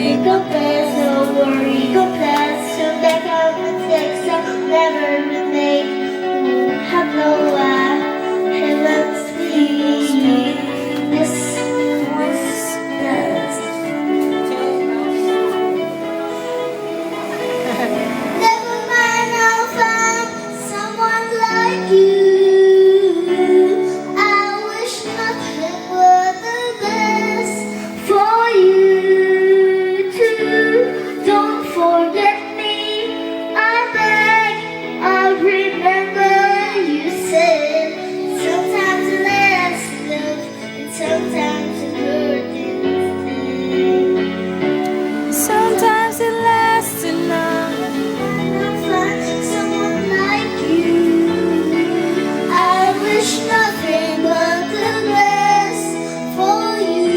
Compare, no worry, compare. So back out and text, I'll never make. Have no heavens be. This was best. Never mind, I'll find someone like you. I wish nothing but the best for you too. Don't forget me, I beg. I remember you said sometimes it lasts love and sometimes it hurts instead. Sometimes it lasts too long. I'll find someone like you. I wish nothing but the best for you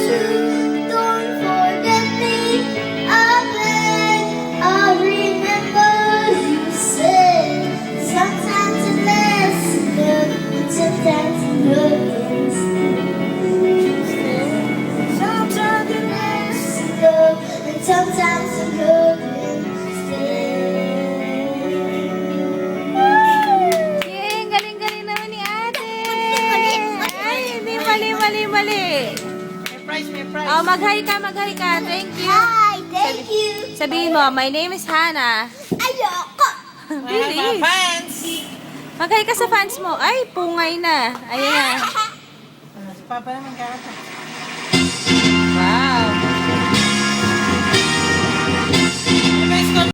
too. Don't forget me, I beg. I remember you said sometimes it lasts love and sometimes it hurts instead. Sometimes it lasts love and sometimes it hurts instead. Yay! Ang galing-galing naman ni ate. Ay, hindi mali. May price. Oh, mag-hi ka. Thank you. Hi, thank you. Sabihin mo, my name is Hannah. Ayoko. Bilis. Fans! Mag-hi ka sa fans mo. Ay, pungay na. Ayan na. Si Papa naman kakata.